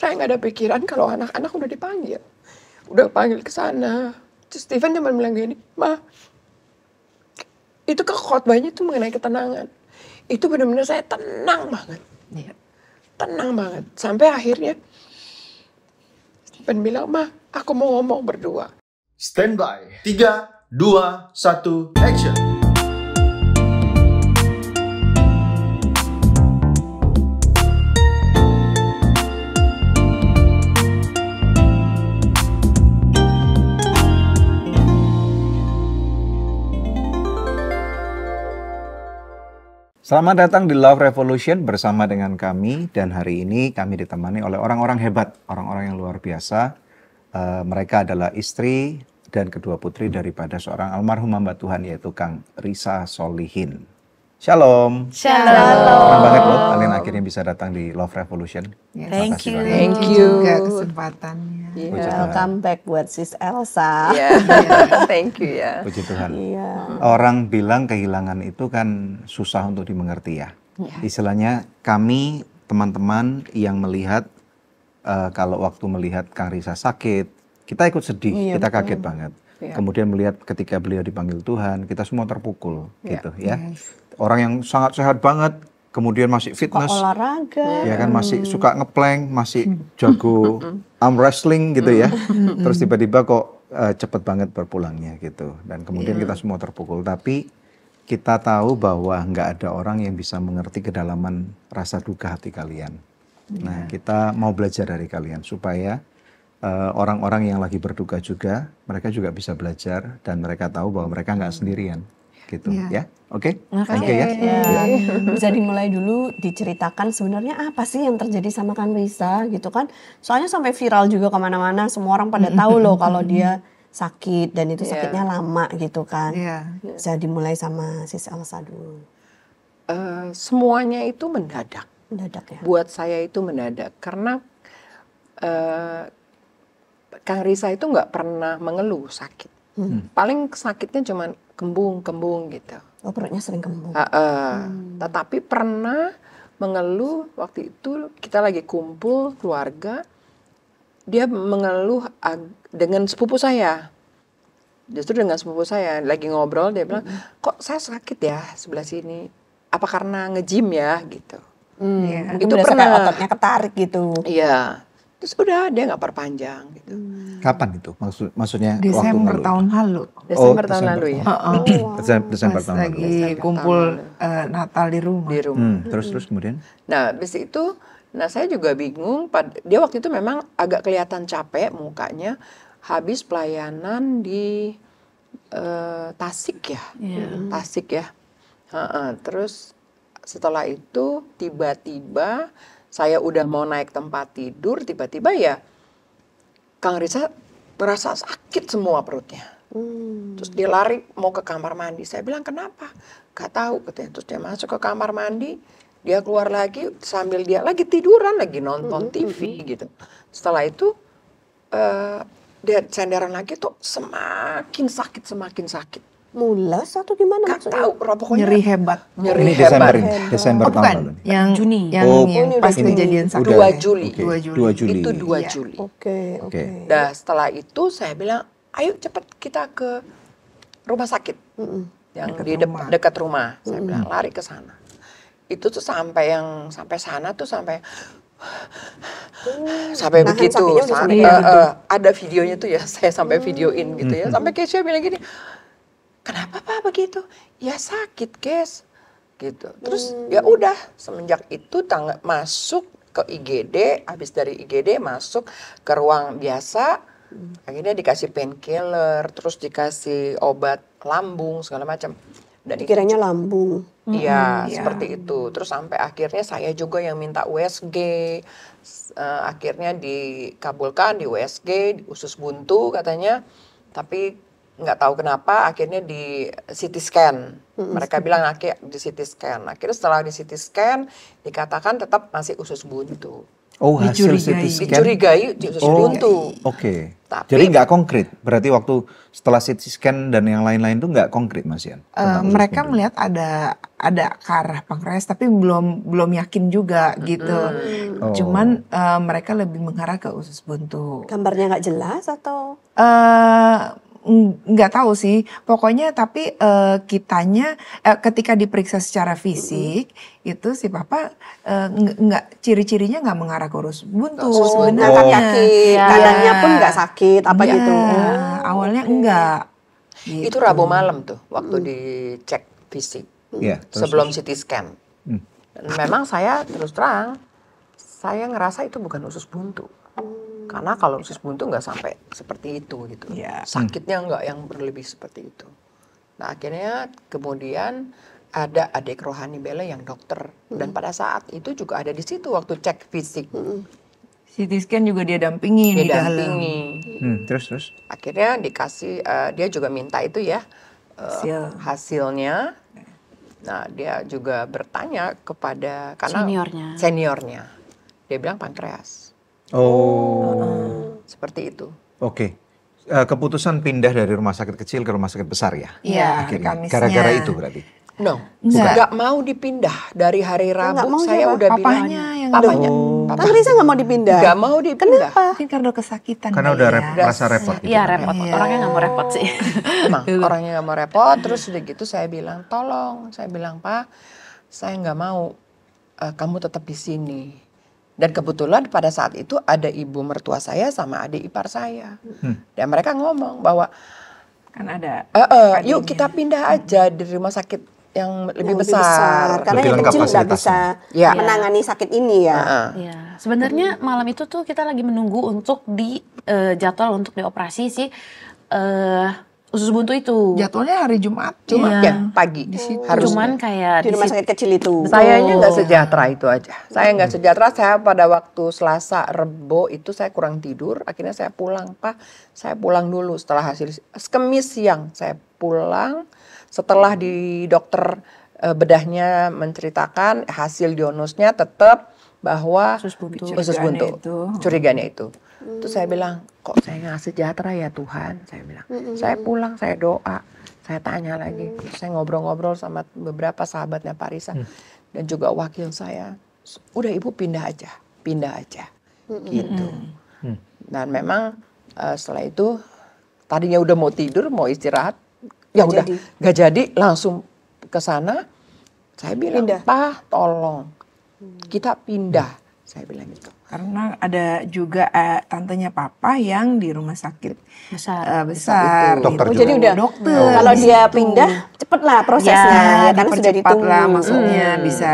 Saya nggak ada pikiran kalau anak-anak udah dipanggil. Udah panggil ke sana. Terus Steven cuma bilang gini, Ma, itu khotbahnya itu mengenai ketenangan. Itu benar-benar saya tenang banget. Iya. Tenang banget. Sampai akhirnya Steven bilang, Ma, aku mau ngomong berdua. Stand by. 3, 2, 1, action. Selamat datang di Love Revolution bersama dengan kami, dan hari ini kami ditemani oleh orang-orang hebat, orang-orang yang luar biasa. Mereka adalah istri dan kedua putri daripada seorang almarhum hamba Tuhan, yaitu Kang Risa Solihin. Shalom. Senang banget loh kalian akhirnya bisa datang di Love Revolution. Yes. Thank you. Thank you. Juga kesempatannya. Yeah. Welcome back buat Sis Elsa. Thank you ya. Puji Tuhan. Iya. Orang bilang kehilangan itu kan susah untuk dimengerti ya. Istilahnya kami teman-teman yang melihat kalau waktu melihat Kang Risa sakit, kita ikut sedih, Iya, kita betul. kaget banget. Iya. Kemudian melihat ketika beliau dipanggil Tuhan, kita semua terpukul gitu ya. Yes. Orang yang sangat sehat banget, kemudian masih fitness, Olahraga. ya kan masih suka ngeplank, masih jago arm wrestling gitu ya. Terus tiba-tiba kok cepet banget berpulangnya gitu. Dan kemudian kita semua terpukul. Tapi kita tahu bahwa nggak ada orang yang bisa mengerti kedalaman rasa duka hati kalian. Nah, kita mau belajar dari kalian supaya orang-orang yang lagi berduka juga, mereka juga bisa belajar dan mereka tahu bahwa mereka nggak sendirian gitu ya. Oke? Thank you ya. Bisa dimulai dulu diceritakan sebenarnya apa sih yang terjadi sama Kang Risa gitu kan. Soalnya sampai viral juga kemana-mana, semua orang pada tahu loh kalau dia sakit dan itu sakitnya lama gitu kan. Iya. Bisa dimulai sama Sis Elsa dulu. Semuanya itu mendadak. Mendadak ya. Buat saya itu mendadak karena Kang Risa itu nggak pernah mengeluh sakit. Paling sakitnya cuma kembung-kembung gitu. Oh, perutnya sering kembung. Tetapi pernah mengeluh waktu itu kita lagi kumpul keluarga, dia mengeluh dengan sepupu saya. Justru dengan sepupu saya lagi ngobrol, dia bilang, kok saya sakit ya sebelah sini? Apa karena nge-gym ya gitu? Mungkin Itu berasa pernah. kayak ototnya ketarik gitu. Iya. Terus udah dia nggak perpanjang gitu. Kapan itu? Maksudnya Desember waktu tahun lalu. Desember tahun lalu ya. Desember Pas tahun lalu. lagi Desember kumpul tahun Natal di rumah. Di rumah. Terus kemudian? Nah, habis itu, saya juga bingung. Dia waktu itu memang agak kelihatan capek mukanya. Habis pelayanan di Tasik ya, Tasik ya. Terus setelah itu tiba-tiba saya udah mau naik tempat tidur, tiba-tiba ya Kang Risa merasa sakit semua perutnya. Terus dia lari mau ke kamar mandi. Saya bilang kenapa? Gak tahu katanya. Terus dia masuk ke kamar mandi, dia keluar lagi sambil dia lagi tiduran, lagi nonton TV gitu. Setelah itu dia senderan lagi tuh semakin sakit. Mulas atau gimana Gak maksudnya? tahu, pokoknya Nyeri hebat. nyeri Ini hebat. Desember tahun Bukan, lalu. yang Juni. yang, Oh, yang ini pas udah Juni. kejadian sakit. 2 Juli. Oke, 2 Juli. 2 Juli. Itu 2 Iya. Juli. Oke. Nah setelah itu saya bilang, ayo cepet kita ke rumah sakit yang Dekat di rumah. dekat rumah. Saya bilang lari ke sana. Itu tuh sampai sana tuh sampai Nahan begitu. sakitnya udah sampai Ada videonya tuh ya, saya sampai videoin gitu ya. Sampai Keisha bilang gini, kenapa Pak begitu? Ya sakit guys, gitu. Terus ya udah semenjak itu masuk ke IGD, habis dari IGD masuk ke ruang biasa, akhirnya dikasih painkiller, terus dikasih obat lambung segala macam. Dan itu Dikiranya lambung. iya, seperti itu. Terus sampai akhirnya saya juga yang minta USG. Akhirnya dikabulkan di USG, di usus buntu katanya. Tapi nggak tahu kenapa akhirnya di CT scan. Mereka bilang di CT scan. Akhirnya setelah di CT scan dikatakan tetap masih usus buntu. Oh, hasil CT Dicurigai. scan. Dicurigai usus buntu. Oke. Tapi- Jadi nggak konkret. Berarti waktu setelah CT scan dan yang lain-lain itu nggak konkret, Mas Ian? tentang usus Mereka buntu? melihat ada ke arah pankreas tapi belum yakin juga gitu. Oh. Cuman mereka lebih mengarah ke usus buntu. Gambarnya nggak jelas atau? Nggak tahu sih, pokoknya tapi kitanya ketika diperiksa secara fisik itu si papa nggak ciri-cirinya nggak mengarah ke usus buntu Ngangkat sebenarnya. kaki, kanannya pun nggak sakit apa Nggak, gitu. awalnya enggak. Itu Rabu malam tuh waktu dicek fisik Iya, terus- sebelum CT scan. Hmm. Dan memang saya terus terang saya ngerasa itu bukan usus buntu. Karena kalau usus buntu nggak sampai seperti itu gitu. Iya. Sakitnya nggak yang berlebih seperti itu. Nah akhirnya kemudian ada adik rohani Bella yang dokter dan pada saat itu juga ada di situ waktu cek fisik. CT scan juga dia dampingin di dalam. Didampingi. Terus. Akhirnya dikasih dia juga minta itu ya Hasil. hasilnya. Nah dia juga bertanya kepada karena seniornya. Dia bilang pankreas. Oh. Seperti itu. Oke. Keputusan pindah dari rumah sakit kecil ke rumah sakit besar ya? Iya, Akhirnya. Kamisnya. Gara-gara itu berarti. No, Enggak. nggak mau dipindah dari hari nggak Rabu. mau Saya siapa? udah Papanya bilang yang papanya. dong. Kan Risa nggak mau dipindah. Nggak mau dipindah. Mungkin karena kesakitan. Karena kali udah ya. merasa repot gitu. Iya kan ya? repot, orangnya nggak mau repot sih. Emang orangnya nggak mau repot. Terus udah gitu saya bilang tolong. Saya bilang Pak, saya nggak mau kamu tetap di sini. Dan kebetulan pada saat itu ada ibu mertua saya sama adik ipar saya. Dan mereka ngomong bahwa Kan ada. yuk kita pindah aja di rumah sakit yang lebih Yang besar. Karena Lebih yang lengkap kecil nggak bisa fasilitasnya. Iya. menangani sakit ini ya. Iya, sebenarnya malam itu tuh kita lagi menunggu untuk di jadwal untuk dioperasi si usus buntu itu. Jadwalnya hari Jumat. Cuma Iya. ya pagi harus. Cuman kayak Di rumah sakit kecil itu. Sayanya nggak sejahtera itu aja. Saya nggak sejahtera. Saya pada waktu Selasa, Rebo itu saya kurang tidur. Akhirnya saya pulang, Pak. Saya pulang dulu setelah hasil Kamis siang. Saya pulang setelah di dokter bedahnya menceritakan hasil diagnosnya tetap bahwa Usus buntu. usus buntu. Itu. Curiganya itu. Terus saya bilang, kok saya nggak sejahtera ya Tuhan? Saya bilang, saya pulang, saya doa, saya tanya lagi. Terus saya ngobrol-ngobrol sama beberapa sahabatnya Pak Risa dan juga wakil saya. Udah ibu pindah aja, gitu. Dan memang setelah itu tadinya udah mau tidur, mau istirahat, ya udah nggak jadi, langsung ke sana. Saya bilang, Pak, tolong kita pindah. Saya bilang gitu. Karena ada juga tantenya papa yang di rumah sakit Besar. besar. Dokter gitu. juga. Jadi udah dokter. kalau di dia situ. pindah cepet lah prosesnya Ya, karena sudah dipercepat ditunggu. lah maksudnya bisa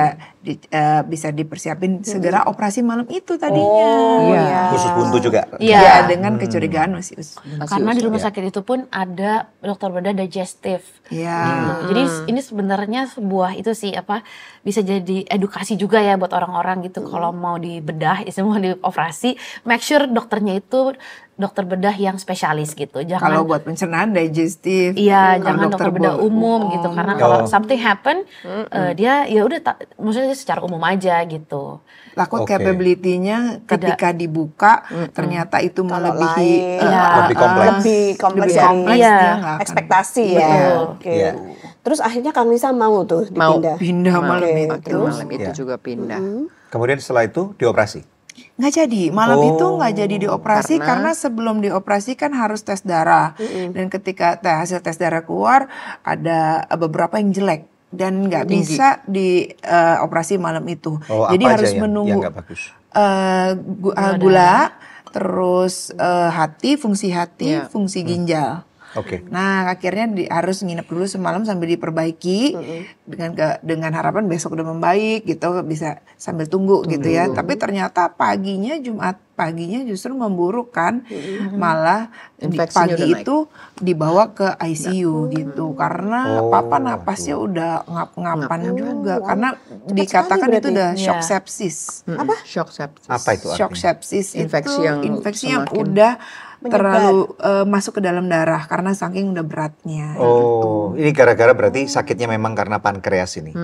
dipersiapin segera operasi malam itu tadinya. Iya. Khusus buntu juga. Iya. Ya, dengan kecurigaan masih usus buntu. Karena di rumah sakit itu pun ada dokter bedah digestif. Ya. Jadi ini sebenarnya sebuah itu sih apa bisa jadi edukasi juga ya buat orang-orang gitu kalau mau dibedah, mau dioperasi, make sure dokternya itu dokter bedah yang spesialis gitu. Kalau Jangan buat pencernaan digestif. iya, Kalau jangan dokter bedah umum gitu karena kalau something happen dia ya udah maksudnya secara umum aja gitu. Takut Oke. capability-nya ketika dibuka ternyata itu Kalau melebihi lain, Iya. Lebih kompleks. lebih kompleks lebih dari kompleks Iya. dia nggak akan ekspektasi ya. Betul. Oke. Iya. Terus akhirnya Kang Risa mau tuh Mau. dipindah. pindah malam Akhirnya itu. malam itu Iya. juga pindah. Kemudian setelah itu dioperasi. Nggak jadi, malam itu nggak jadi dioperasi Karena? karena sebelum dioperasi kan harus tes darah. Dan ketika hasil tes darah keluar ada beberapa yang jelek dan nggak bisa dioperasi malam itu. Oh, Jadi apa harus aja yang menunggu nggak bagus? gula, terus fungsi hati, Iya. fungsi ginjal. Oke. Nah akhirnya harus nginep dulu semalam sambil diperbaiki dengan harapan besok udah membaik gitu bisa sambil tunggu gitu ya. Tapi ternyata Jumat paginya justru memburuk kan, malah di Infeksinya pagi udah naik. itu dibawa ke ICU gitu karena Oh, papa napasnya udah ngap-ngapan juga karena dikatakan itu udah shock Iya. sepsis. Shock sepsis. Apa itu Shock artinya? sepsis Infeksi itu yang infeksi yang semakin udah terlalu masuk ke dalam darah karena saking udah beratnya. Oh, ini gara-gara berarti sakitnya memang karena pankreas ini.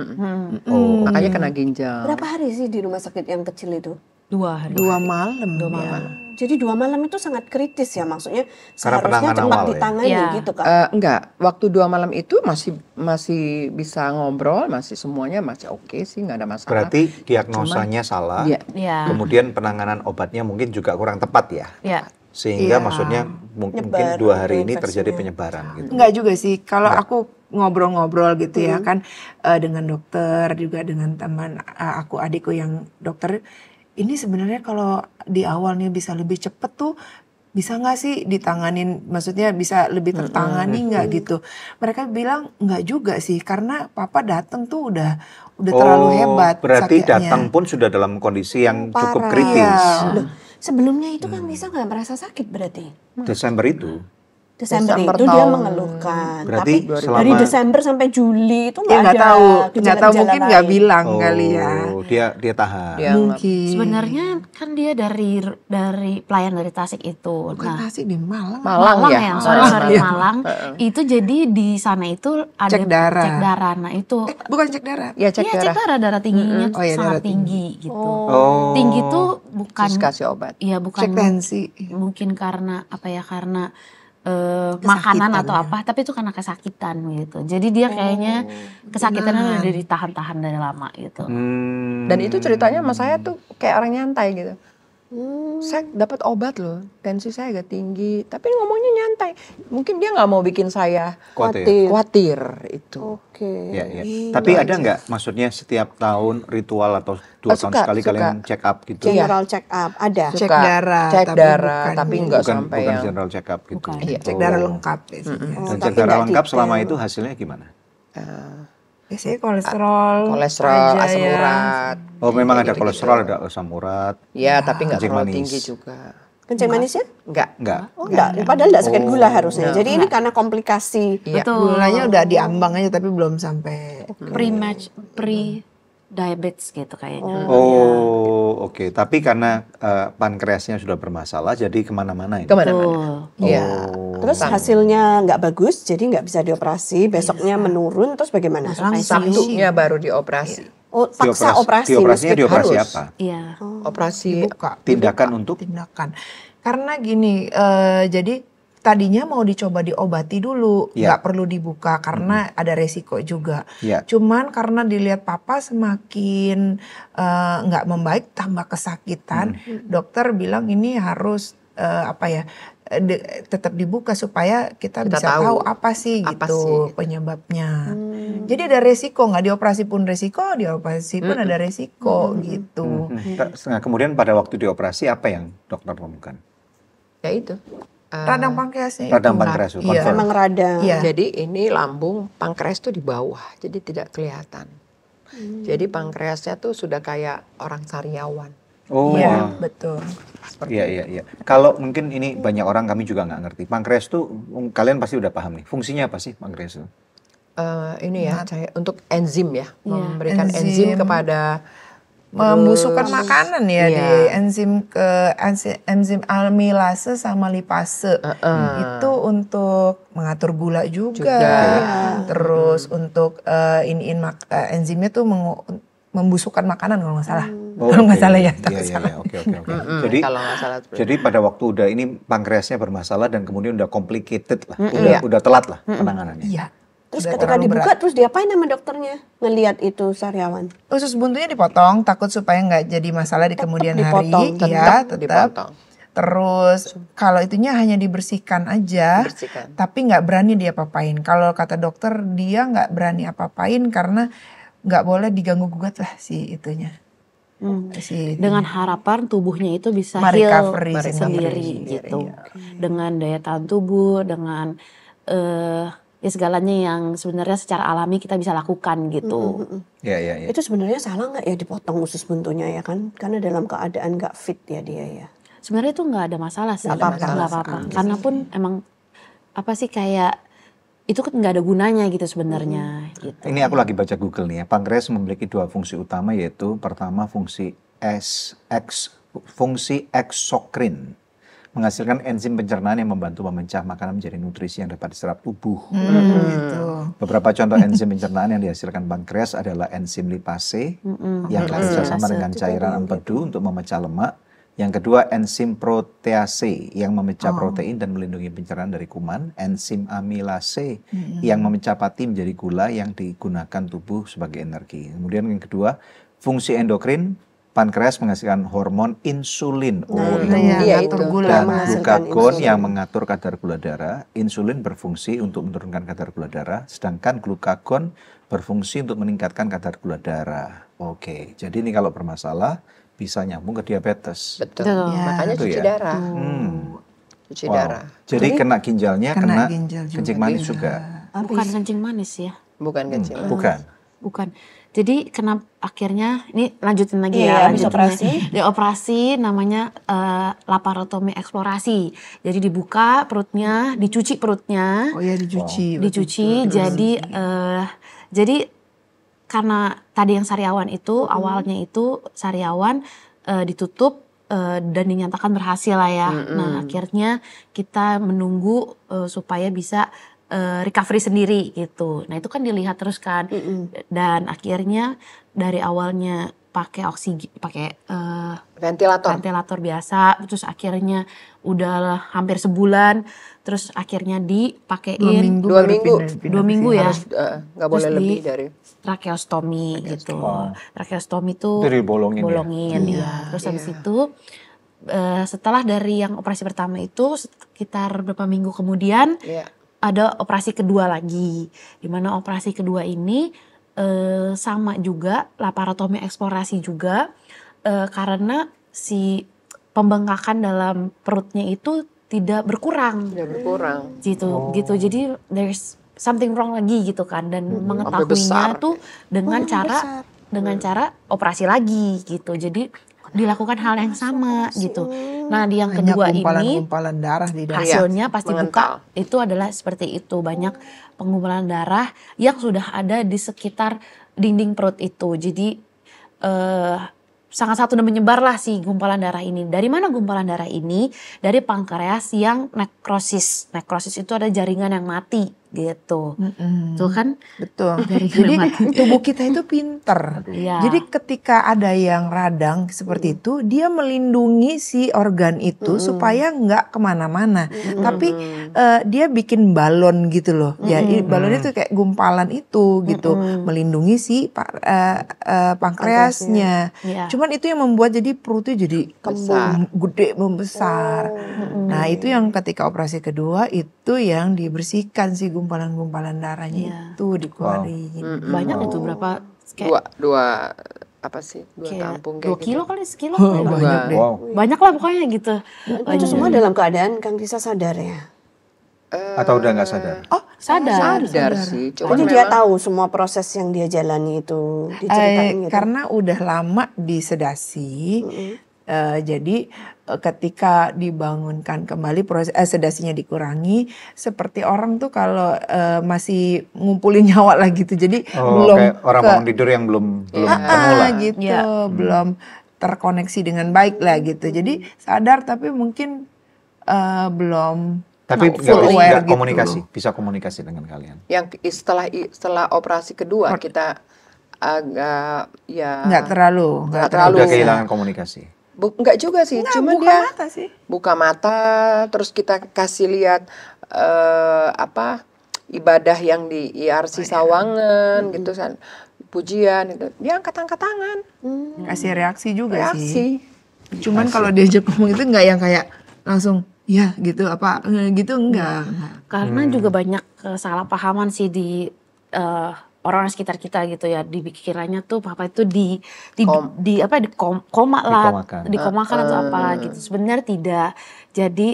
Oh, Makanya kena ginjal. Berapa hari sih di rumah sakit yang kecil itu? 2 hari. 2 malam. 2 malam. Jadi 2 malam itu sangat kritis ya, maksudnya Karena seharusnya penanganan cepat awal ya? ditangani Iya. gitu Kak. Enggak, waktu 2 malam itu masih bisa ngobrol, masih semuanya masih oke sih, nggak ada masalah. Berarti diagnosanya salah. Dia Iya. Kemudian penanganan obatnya mungkin juga kurang tepat ya. Iya. Sehingga Iya. maksudnya mungkin Nyebar 2 hari ini infeksinya. terjadi penyebaran gitu. Enggak juga sih. Kalau aku ngobrol-ngobrol gitu ya kan dengan dokter juga dengan teman aku adikku yang dokter, ini sebenarnya kalau di awalnya bisa lebih cepet tuh bisa nggak sih ditanganin, maksudnya bisa lebih tertangani nggak gitu. Mereka bilang nggak juga sih karena papa datang tuh udah terlalu hebat Berarti sakitnya. datang pun sudah dalam kondisi yang cukup Parah. kritis. Iya. Loh, sebelumnya itu kan bisa nggak merasa sakit berarti? Desember itu. Desember Desember itu dia tahun- mengeluhkan. Berarti Tapi selama- dari Desember sampai Juli itu Ya nggak nggak ada tahu, nggak tahu gejala-gejala mungkin nggak lain. bilang kali ya. Dia tahan. Dia Mungkin. Sebenarnya kan dia dari pelayan dari Tasik itu. Bukan Nah, Tasik di Malang. Malang ya. yang sorry Iya. Malang. Itu jadi di sana itu ada Cek darah. Nah, itu Bukan cek darah. Ya cek iya, cek darah, darah tingginya Oh, iya, sangat darah tinggi. tinggi gitu. Oh. Tinggi tuh bukan terus kasih obat. iya Cek bukan tensi. mungkin karena apa ya, karena makanan atau ya. apa, tapi itu karena kesakitan gitu. Jadi dia kayaknya kesakitannya udah ditahan-tahan dari lama gitu. Dan itu ceritanya sama saya tuh kayak orang nyantai gitu. Saya dapat obat loh, tensi saya agak tinggi, tapi ngomongnya nyantai. Mungkin dia nggak mau bikin saya khawatir itu. Oke. Ya, ya. Tapi ada nggak maksudnya setiap tahun ritual atau 2 tahun Suka, sekali suka. kalian check up gitu? General check up ada. Cek darah, cek tapi darah, bukan- tapi nggak Bukan sampai bukan yang general check up gitu. Bukan. Iya. Cek darah lengkap biasanya. Dan Oh, cek tapi darah nggak lengkap detail. selama itu hasilnya gimana? Biasanya kolesterol, kolesterol, aja asam ya. urat. Oh, memang ada Gitu-gitu. kolesterol, ada asam urat. Ya, tapi nggak kencing terlalu manis. tinggi juga. Kencing manisnya? Enggak. Enggak. Oh enggak, padahal enggak sakit gula harusnya. Enggak. Jadi ini karena komplikasi. Iya. Gulanya udah diambang aja tapi belum sampai. Pre-diabetes gitu kayaknya. Oh, oke. Tapi karena pankreasnya sudah bermasalah, jadi kemana-mana ini. Kemana-mana. Tuh. Iya. Terus hasilnya nggak bagus, jadi nggak bisa dioperasi. Besoknya menurun, terus bagaimana? Sabtunya baru dioperasi. Oh, paksa operasi. Dioperasinya meskipun dioperasi harus. apa? Iya. Operasi Dibuka. Tindakan untuk Tindakan. Karena gini, jadi tadinya mau dicoba diobati dulu, Iya. nggak perlu dibuka karena ada resiko juga. Iya. Cuman karena dilihat papa semakin nggak membaik, tambah kesakitan, dokter bilang ini harus tetap dibuka supaya kita Kita bisa tahu tahu apa sih apa gitu sih. penyebabnya. Jadi ada resiko, nggak dioperasi pun resiko, dioperasi pun ada resiko gitu. Nah, kemudian pada waktu dioperasi apa yang dokter temukan? ya itu. Radang pankreasnya Radang itu. pankreas, Iya. confirm. memang radang. Iya. Jadi ini lambung pankreas tuh di bawah, jadi tidak kelihatan. Jadi pankreasnya tuh sudah kayak orang sariawan. Oh, Iya, betul. iya, iya, iya. Kalau mungkin ini banyak orang kami juga nggak ngerti. Pankreas tuh kalian pasti udah paham nih. Fungsinya apa sih pankreas itu? Ini ya, saya untuk enzim ya, memberikan Enzim. enzim kepada Membusukkan terus- makanan ya Iya. di enzim amilase sama lipase. Itu untuk mengatur gula juga. Terus untuk enzimnya tuh membusukkan makanan kalau nggak salah. Oh, Kalau nggak oke. salah ya. Iya, iya, iya. Oke, oke, oke. Jadi kalau nggak salah seperti jadi pada waktu udah ini pankreasnya bermasalah dan kemudian udah complicated lah, Iya. udah telat lah penanganannya. Iya. Terus Udah ketika terlalu dibuka, berat. terus diapain sama dokternya? Ngelihat itu sariawan. Usus buntunya dipotong, takut supaya nggak jadi masalah di kemudian dipotong, hari. Iya, tetap. dipotong. Terus kalau itunya hanya dibersihkan aja, Bersihkan. tapi nggak berani dia apapain. Kalau kata dokter dia nggak berani apa-apain karena nggak boleh diganggu gugat lah si itunya. Si Dengan harapan tubuhnya itu bisa Merecovery heal sendiri. sendiri gitu. Dengan daya tahan tubuh, dengan ya segalanya yang sebenarnya secara alami kita bisa lakukan gitu. Iya, iya, iya. Itu sebenarnya salah nggak ya dipotong usus buntunya ya kan? Karena dalam keadaan nggak fit ya dia ya. Sebenarnya itu nggak ada masalah sih, Nggak apa-apa. nggak apa-apa. Karena pun emang apa sih kayak itu kan nggak ada gunanya gitu sebenarnya. Gitu. Ini aku lagi baca Google nih ya. Pankreas memiliki 2 fungsi utama, yaitu pertama fungsi fungsi eksokrin. menghasilkan enzim pencernaan yang membantu memecah makanan menjadi nutrisi yang dapat diserap tubuh. Gitu. Beberapa contoh enzim pencernaan yang dihasilkan pankreas adalah enzim lipase yang bekerja sama dengan cairan empedu untuk memecah lemak. Yang kedua, enzim protease yang memecah protein dan melindungi pencernaan dari kuman. Enzim amilase yang memecah pati menjadi gula yang digunakan tubuh sebagai energi. Kemudian yang kedua, fungsi endokrin. Pankreas menghasilkan hormon insulin. Iya, ngatur itu. gula. Dan menghasilkan glukagon insulin. yang mengatur kadar gula darah. Insulin berfungsi untuk menurunkan kadar gula darah, sedangkan glukagon berfungsi untuk meningkatkan kadar gula darah. Oke, jadi ini kalau bermasalah bisa nyambung ke diabetes. Betul. Betul. Makanya Itu cuci ya. darah. Wow. Cuci darah. Jadi kena ginjalnya, Kena kena ginjal juga. kencing manis juga. Bukan kencing manis ya. Bukan kencing. Bukan. Bukan. Jadi kenapa akhirnya ini lanjutin lagi Iya, ya. habis lanjutin operasi. ya. Di operasi namanya laparotomi eksplorasi. Jadi dibuka perutnya, dicuci perutnya, Oh ya dicuci. dicuci. Jadi karena tadi yang sariawan itu awalnya itu sariawan ditutup dan dinyatakan berhasil lah ya. Nah akhirnya kita menunggu supaya bisa recovery sendiri gitu. Nah itu kan dilihat terus kan. Dan akhirnya dari awalnya pakai oksigen, pakai ventilator biasa, terus akhirnya udah hampir sebulan, terus akhirnya dipakein 2 baru minggu. pindah 2 minggu ya. Nggak boleh Terus lebih di- dari. Tracheostomy gitu. Tracheostomy itu Itu dibolongin ya? bolongin ya. Terus habis itu setelah dari yang operasi pertama itu sekitar beberapa minggu kemudian Iya. ada operasi kedua lagi. Di mana operasi kedua ini sama juga laparotomi eksplorasi juga karena si pembengkakan dalam perutnya itu tidak berkurang Udah berkurang. gitu. Jadi there's something wrong lagi gitu kan dan Sampai mengetahuinya besar. tuh dengan cara operasi lagi gitu. Jadi dilakukan hal yang sama gitu. Nah, di yang Banyak kedua ini gumpalan-gumpalan darah di dalam. hasilnya pasti mengental. buka itu adalah seperti itu, banyak pengumpulan darah yang sudah ada di sekitar dinding perut itu. Jadi sangat satu dan menyebar lah si gumpalan darah ini. Dari mana gumpalan darah ini? Dari pankreas yang nekrosis. Nekrosis itu ada jaringan yang mati gitu. Tuh kan? Betul. Dari Jadi mati. tubuh kita itu pinter. Iya. Jadi ketika ada yang radang seperti itu, dia melindungi si organ itu supaya nggak kemana-mana. Tapi dia bikin balon gitu loh. Ya, balon itu kayak gumpalan itu gitu, melindungi si pankreasnya. Iya. Cuman itu yang membuat jadi perutnya jadi Besar. gede membesar. Nah itu yang ketika operasi kedua itu yang dibersihkan si gumpalan-gumpalan darahnya itu dikeluarin. Banyak itu berapa? Dua apa sih? 2 tampung 2 kayak kilo gitu. kali sekilo. Banyak deh. Wow. Banyak lah pokoknya gitu. Itu semua dalam keadaan Kang Risa sadar ya. Atau udah nggak sadar? Oh Sadar. Sadar sih. Cuma Jadi dia memang tahu semua proses yang dia jalani itu diceritain gitu. karena udah lama disedasi, jadi ketika dibangunkan kembali proses sedasinya dikurangi, seperti orang tuh kalau masih ngumpulin nyawa lah gitu. Jadi Oh, belum kayak orang bangun tidur yang belum ketemu lah. gitu, Iya. belum terkoneksi dengan baik lah gitu. Jadi sadar tapi mungkin belum Tapi full nggak aware gitu. komunikasi, bisa komunikasi dengan kalian. yang setelah operasi kedua kita agak ya nggak terlalu. nggak terlalu Udah kehilangan komunikasi. Nggak juga sih, cuma buka dia mata sih. buka mata, terus kita kasih lihat ibadah yang di IRC Sawangan gitu kan, pujian itu, dia angkat tangan, Kasih reaksi juga reaksi. sih. Cuman kalau diajak ngomong itu nggak yang kayak langsung ya gitu apa gitu enggak. Karena juga banyak kesalahpahaman sih di orang sekitar kita gitu ya, di pikirannya tuh papa itu koma lah, Dikomakan. dikomakan atau apa gitu. Sebenarnya tidak. Jadi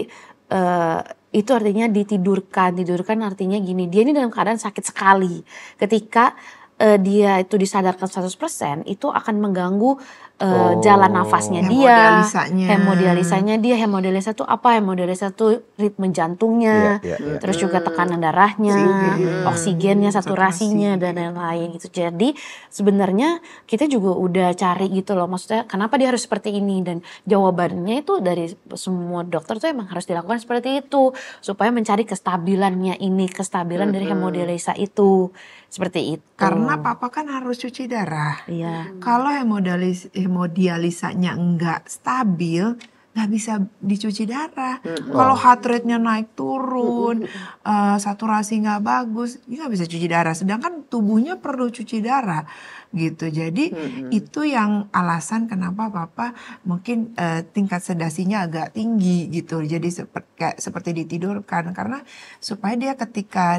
itu artinya ditidurkan artinya gini, dia ini dalam keadaan sakit sekali. Ketika dia itu disadarkan 100% itu akan mengganggu jalan nafasnya dia, Hemodialisanya. hemodialisa itu apa? Hemodialisa itu ritme jantungnya, terus juga tekanan darahnya, oksigennya, saturasinya dan lain-lain gitu. Jadi sebenarnya kita juga udah cari gitu loh, maksudnya kenapa dia harus seperti ini, dan jawabannya itu dari semua dokter tuh emang harus dilakukan seperti itu supaya mencari kestabilannya ini, kestabilan dari hemodialisa itu. Seperti itu. Karena papa kan harus cuci darah. Iya. Kalau hemodialisanya enggak stabil, nggak bisa dicuci darah. Kalau heart rate-nya naik turun, saturasi nggak bagus, dia nggak bisa cuci darah. Sedangkan tubuhnya perlu cuci darah, gitu. Jadi itu yang alasan kenapa papa mungkin tingkat sedasinya agak tinggi, gitu. Jadi seperti ditidurkan, karena supaya dia ketika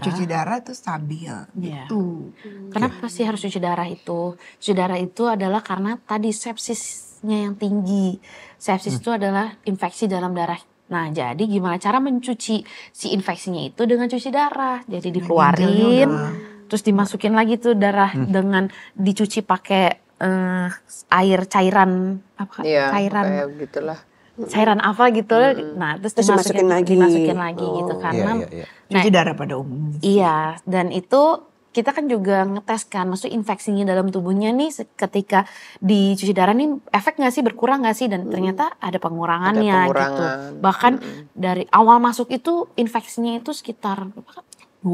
cuci darah itu stabil, gitu. Kenapa sih harus cuci darah itu? Cuci darah itu adalah karena tadi sepsisnya yang tinggi. Sepsis itu adalah infeksi dalam darah. Nah, jadi gimana cara mencuci si infeksinya itu dengan cuci darah? Jadi dikeluarin, terus dimasukin lagi tuh darah dengan dicuci pakai air cairan apa? Cairan kayak gitulah. Cairan apa gitu. Nah, terus dimasukin lagi gitu karena Cuci darah pada umumnya. Iya, dan itu kita kan juga ngetes kan, maksudnya infeksinya dalam tubuhnya nih ketika dicuci darah nih efek nggak sih, berkurang nggak sih, dan ternyata ada pengurangannya gitu. Bahkan dari awal masuk itu infeksinya itu sekitar 25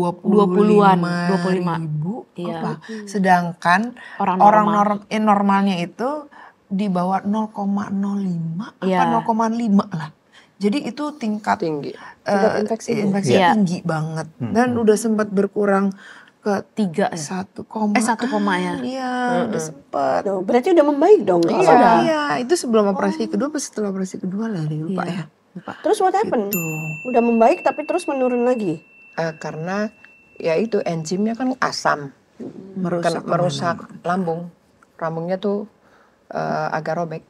ribu. Iya. Sedangkan orang normalnya itu di bawah 0,05 apa 0,5 lah. Jadi itu tingkat Tinggi. infeksinya tinggi banget. Dan udah sempat berkurang ke 3 1 ya. Iya, udah sempat. Berarti udah membaik dong. Iya, itu sebelum operasi kedua, pas setelah operasi kedua lah, lupa ya. Terus what happened? Udah membaik tapi terus menurun lagi? Karena ya itu enzimnya kan asam, merusak lambung. Lambungnya tuh agak robek.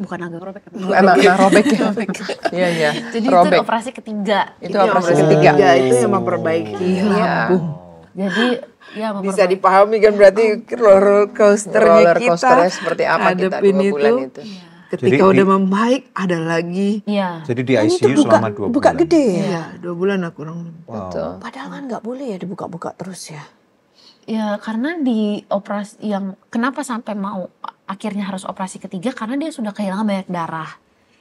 Bukan agak robek. Emang robek ya. Iya iya. Jadi robek. itu operasi ketiga. Itu operasi ketiga. Itu yang memperbaiki lambung. Jadi ya Bisa dipahami kan berarti roller coasternya Roller kita. coasternya seperti apa kita 2 bulan itu. Ketika Jadi udah membaik ada lagi. Iya. Jadi di ICU selama 2 bulan. Buka gede ya? Iya, 2 bulan lah kurang. Betul. Padahal kan nggak boleh ya dibuka-buka terus ya. Ya karena di operasi yang kenapa sampai mau akhirnya harus operasi ketiga karena dia sudah kehilangan banyak darah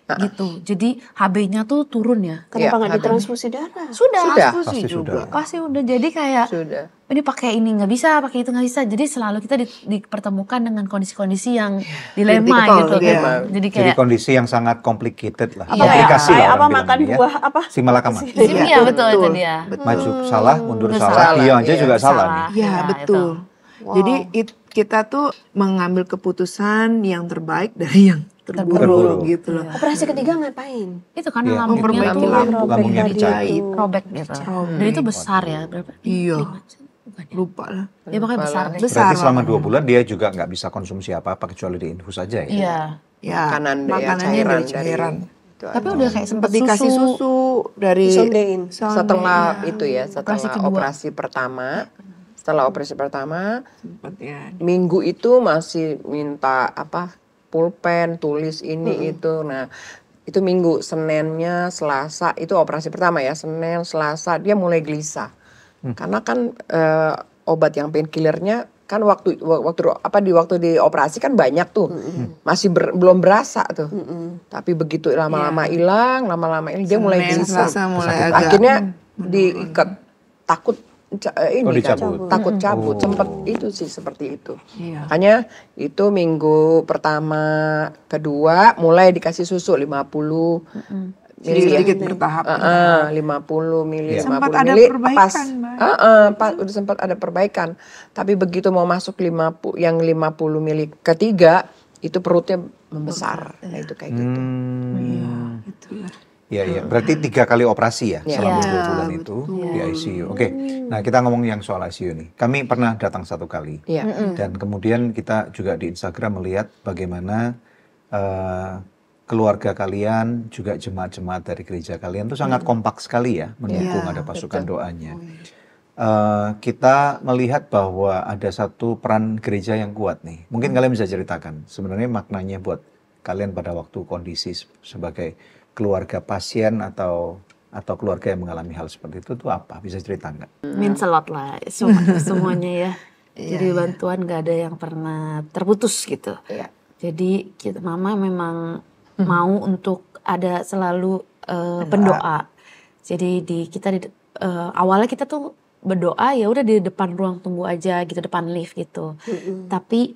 gitu. Jadi HB-nya tuh turun ya. Kenapa nggak ditransfusi darah? Sudah. Pasti sudah. Pasti udah, jadi kayak Sudah. ini pakai ini nggak bisa, pakai itu nggak bisa. Jadi selalu kita dipertemukan dengan kondisi-kondisi yang dilema Critical, gitu. iya. Jadi Jadi kayak kondisi yang sangat complicated lah. Iya. Komplikasi lah Kayak orang apa bilang makan ini ya. buah apa? Si malakama. iya betul itu dia. Maju salah, mundur Mundur salah, salah, dia aja iya. juga salah nih. Iya, Ya, betul. Jadi kita tuh mengambil keputusan yang terbaik dari yang terburuk Terburuk. gitu loh. Operasi ketiga ngapain? Itu karena Iya. lambungnya Memperbaiki tuh lambungnya tadi dicait. itu. robek gitu. Dan itu besar ya, berapa? Iya. 5 cm? Bukan ya? Lupa lah. Ya pokoknya besar deh. Besar. Berarti selama makanya. 2 bulan dia juga nggak bisa konsumsi apa-apa kecuali diinfus aja ya. Iya. Ya, Makanan ya, makanannya dari dari cairan. itu Tapi aja. udah kayak Sempat sempet dikasih susu dari Disondein. setelah itu ya, setelah Operasi kedua. operasi pertama. Setelah operasi pertama, Sempat ya. minggu itu masih minta apa? Pulpen, tulis ini itu. Nah, itu minggu, Seninnya, Selasa itu operasi pertama ya, Senin, Selasa dia mulai gelisah. Karena kan obat yang painkillernya kan waktu di operasi kan banyak tuh. Masih belum berasa tuh. Tapi begitu lama-lama hilang, dia mulai Senin, gelisah. Selasa mulai agak Akhirnya diikat, takut dicabut. takut cabut, sempat itu sih seperti itu. Iya. Makanya itu minggu pertama, kedua mulai dikasih susu 50 mili ya. sedikit bertahap. 50 mili, Iya. 50 Sempat ada mili perbaikan, pas. Mbak. Udah sempat ada perbaikan. Tapi begitu mau masuk 50 mili ketiga, itu perutnya membesar. Nah itu kayak gitu. Itulah. Iya, iya. Berarti 3 kali operasi ya Iya. selama Iya, 2 bulan itu di ICU. Oke, nah kita ngomong yang soal ICU nih. Kami pernah datang 1 kali. Iya. Dan kemudian kita juga di Instagram melihat bagaimana keluarga kalian, juga jemaat-jemaat dari gereja kalian tuh sangat kompak sekali ya mendukung, ada pasukan doanya. kita melihat bahwa ada satu peran gereja yang kuat nih. Mungkin kalian bisa ceritakan sebenarnya maknanya buat kalian pada waktu kondisi sebagai keluarga pasien atau keluarga yang mengalami hal seperti itu tuh apa? Bisa cerita nggak? Means a lot lah semuanya ya. Jadi bantuan gak ada yang pernah terputus gitu. Jadi mama memang mau untuk ada selalu pendoa. Jadi awalnya kita tuh berdoa ya udah di depan ruang tunggu aja gitu, depan lift gitu. Tapi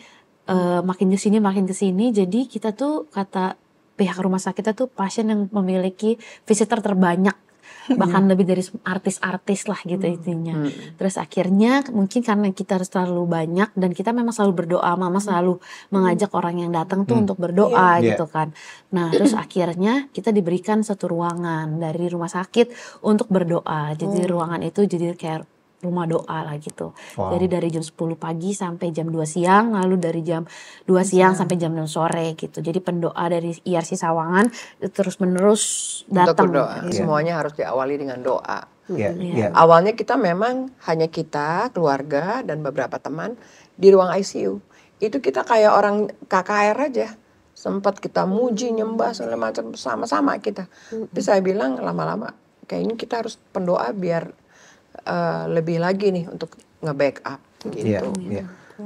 makin kesini jadi kita tuh kata pihak rumah sakit kita tuh pasien yang memiliki visitor terbanyak, bahkan lebih dari artis-artis lah gitu intinya. Terus akhirnya mungkin karena kita harus terlalu banyak dan kita memang selalu berdoa, mama selalu mengajak orang yang datang tuh untuk berdoa gitu kan. Nah terus akhirnya kita diberikan satu ruangan dari rumah sakit untuk berdoa. Jadi ruangan itu jadi kayak rumah doa lah gitu. Jadi dari jam 10 pagi sampai jam 2 siang, lalu dari jam 2 siang sampai jam 6 sore gitu. Jadi pendoa dari IRC Sawangan terus menerus datang. Untuk berdoa. Semuanya harus diawali dengan doa. Iya. Awalnya kita memang hanya kita, keluarga dan beberapa teman di ruang ICU. Itu kita kayak orang KKR aja. Sempat kita muji, nyembah segala macam sama-sama kita. Tapi saya bilang lama-lama kayaknya kita harus pendoa biar lebih lagi nih untuk nge-backup gitu.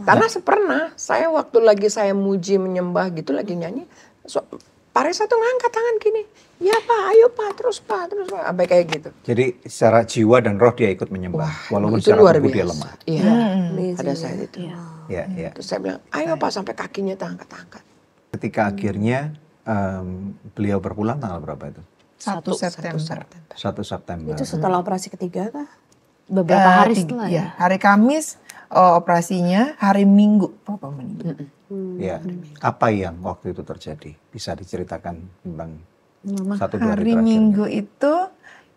Karena pernah saya waktu lagi saya muji menyembah gitu lagi nyanyi, Pak Reza tuh ngangkat tangan gini, ya Pak, ayo Pak, terus Pak, sampai kayak gitu. Jadi secara jiwa dan roh dia ikut menyembah, walaupun itu secara luar tubuh biasa. dia lemah. Iya, pada saat itu. Terus saya bilang, ayo Pak, sampai kakinya angkat-angkat. Ketika akhirnya beliau berpulang tanggal berapa itu? 1 September. 1 September. Itu setelah operasi ketiga kah? Beberapa hari setelah ya. Hari Kamis operasinya, hari Minggu Papa meninggal. Ya. Apa yang waktu itu terjadi? Bisa diceritakan tentang 1-2 hari Hari terakhir? Minggu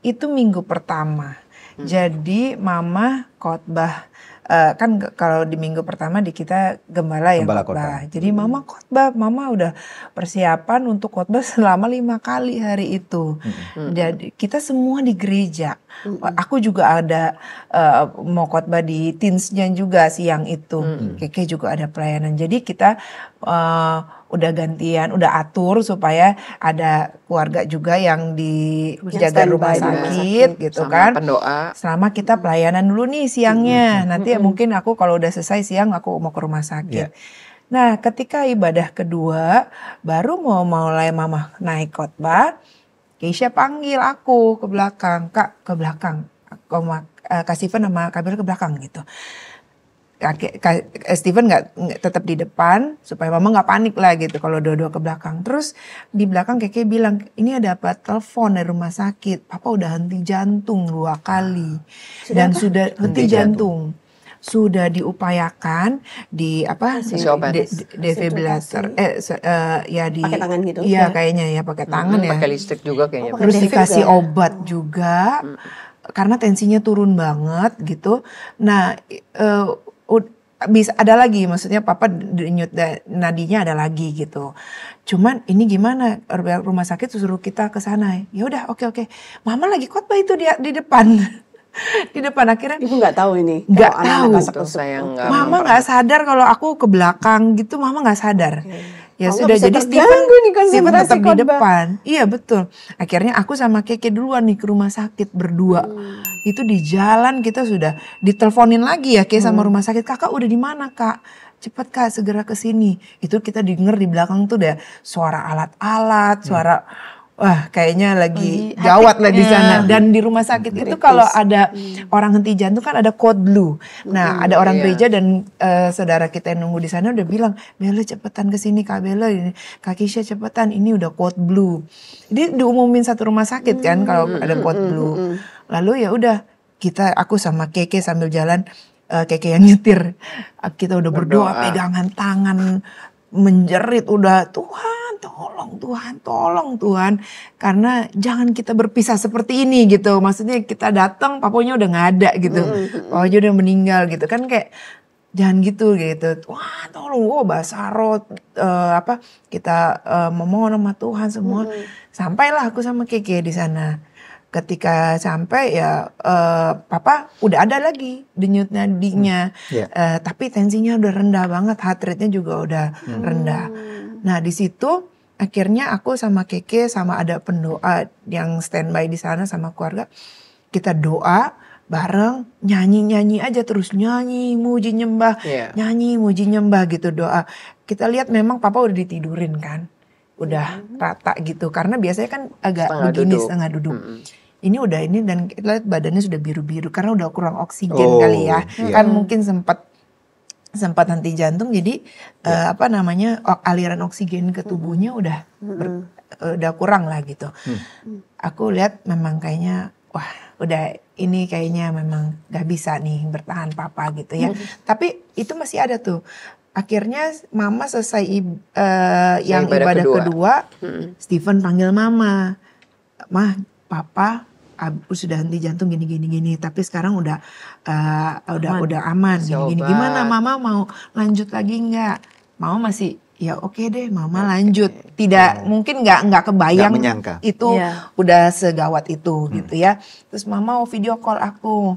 itu minggu pertama. Jadi Mama khotbah. Kan kalau di minggu pertama di kita gembala yang Gembala khotbah. kota. Jadi Mama khotbah, Mama udah persiapan untuk khotbah selama 5 kali hari itu. Jadi kita semua di gereja. Aku juga ada mau khotbah di teensnya juga siang itu. Keke juga ada pelayanan. Jadi kita udah gantian, udah atur supaya ada keluarga juga yang dijaga rumah sakit gitu kan. Pendoa. Selama kita pelayanan dulu nih siangnya. Nanti mungkin aku kalau udah selesai siang aku mau ke rumah sakit. Nah, ketika ibadah kedua baru mau mulai Mama naik khotbah, Keisha panggil aku ke belakang, Kak ke belakang. Kak Steven sama Kak Bel ke belakang gitu. Steven nggak tetap di depan supaya Mama nggak panik lah gitu kalau dua-dua ke belakang. Terus di belakang Keke bilang, ini ada apa telepon dari rumah sakit, Papa udah henti jantung 2 kali dan sudah henti jantung. Sudah diupayakan di defibrillator ya di pakai tangan gitu. Iya kayaknya ya pakai tangan ya. Pakai listrik juga kayaknya. Terus dikasih obat juga karena tensinya turun banget gitu. Nah, bisa ada lagi, maksudnya Papa denyut nadinya ada lagi gitu. Cuman ini gimana, rumah sakit suruh kita ke sana. Ya udah, oke. Mama lagi khotbah itu di depan. Di depan akhirnya Ibu nggak tahu ini. Nggak tahu. Mama nggak sadar kalau aku ke belakang gitu. Mama nggak sadar. Ya sudah, jadi Steven tetap di depan. Iya betul. Akhirnya aku sama Keke duluan nih ke rumah sakit berdua. Itu di jalan kita sudah diteleponin lagi ya Keke sama rumah sakit. Kakak udah di mana Kak? Cepet Kak, segera ke sini. Itu kita denger di belakang tuh udah suara alat-alat, suara wah kayaknya lagi gawat lah di sana. Dan di rumah sakit itu kalau ada orang henti jantung kan ada code blue. Nah ada orang gereja dan saudara kita yang nunggu di sana udah bilang, Bella cepetan kesini Kak Bella, Kak Keisha cepetan, ini udah code blue. Jadi diumumin satu rumah sakit kan kalau ada code blue. Lalu ya udah aku sama Keke sambil jalan, Keke yang nyetir, kita udah berdoa pegangan tangan menjerit udah tolong Tuhan karena jangan kita berpisah seperti ini gitu, maksudnya kita datang paponya udah nggak ada gitu, paponya udah meninggal gitu kan, kayak jangan gitu Tuhan tolong bahasa roh kita memohon sama Tuhan semua. Sampailah aku sama Keke di sana ketika sampai ya papa udah ada lagi denyut nadinya, tapi tensinya udah rendah banget, heart rate-nya juga udah rendah. Nah di situ akhirnya aku sama Keke sama ada pendoa yang standby di sana sama keluarga, kita doa bareng, nyanyi aja terus, nyanyi muji nyembah, nyanyi muji nyembah gitu doa. Kita lihat memang papa udah ditidurin kan, udah rata gitu, karena biasanya kan agak setengah duduk. Ini udah ini dan kita lihat badannya sudah biru-biru karena udah kurang oksigen kali ya, kan mungkin sempat henti jantung, jadi aliran oksigen ke tubuhnya udah kurang lah gitu. Aku lihat memang kayaknya wah udah ini kayaknya memang gak bisa nih bertahan papa gitu ya. Tapi itu masih ada tuh. Akhirnya mama selesai yang ibadah kedua, Stephen panggil mama, "Mah, papa sudah henti jantung gini, tapi sekarang udah aman gini. Gimana mama mau lanjut lagi nggak?" Mama masih ya oke deh, mama lanjut. Tidak mungkin nggak kebayang itu udah segawat itu gitu ya. Terus mama mau video call aku,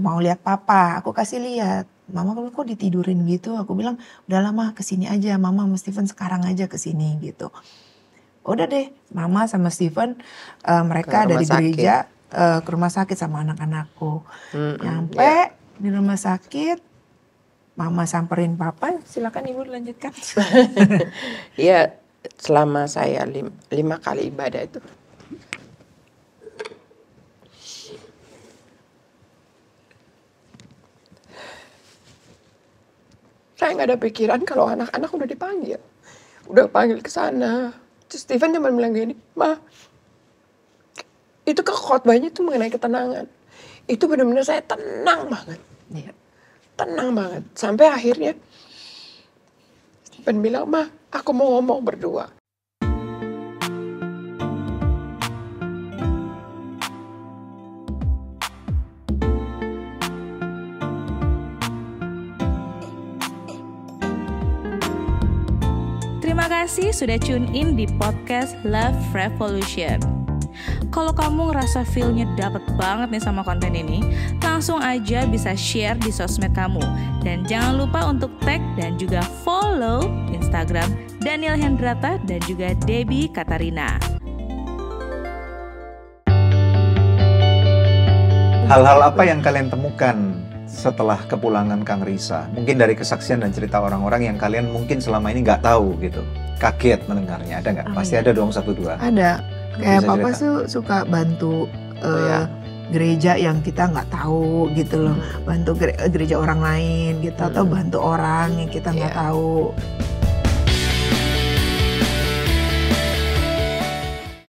mau lihat papa, aku kasih lihat. Mama kok ditidurin gitu? Aku bilang udah lama kesini aja, mama sama Stephen sekarang aja kesini gitu. Udah deh, mama sama Stephen mereka dari gereja ke rumah sakit sama anak-anakku. Nyampe di rumah sakit, mama samperin papa, silakan ibu lanjutkan. Iya, selama saya 5 kali ibadah itu. Saya nggak ada pikiran kalau anak-anak udah dipanggil. Udah panggil ke sana. Terus Stephen cuma bilang gini, "Ma, itu khotbahnya tuh mengenai ketenangan." Itu benar-benar saya tenang banget. Tenang banget. Sampai akhirnya Stephen bilang, "Ma, aku mau ngomong berdua." Terima kasih sudah tune in di podcast Love Revolution. Kalau kamu ngerasa feel-nya dapet banget nih sama konten ini, langsung aja bisa share di sosmed kamu. Dan jangan lupa untuk tag dan juga follow Instagram Daniel Hendrata dan juga Debbie Katarina. Hal-hal apa yang kalian temukan setelah kepulangan Kang Risa? Mungkin dari kesaksian dan cerita orang-orang yang kalian mungkin selama ini nggak tahu gitu. Kaget mendengarnya, ada nggak? Pasti ada dong 1-2. Ada. Kayak papa suka bantu gereja yang kita nggak tahu gitu loh. Bantu gereja orang lain gitu, atau bantu orang yang kita nggak tahu.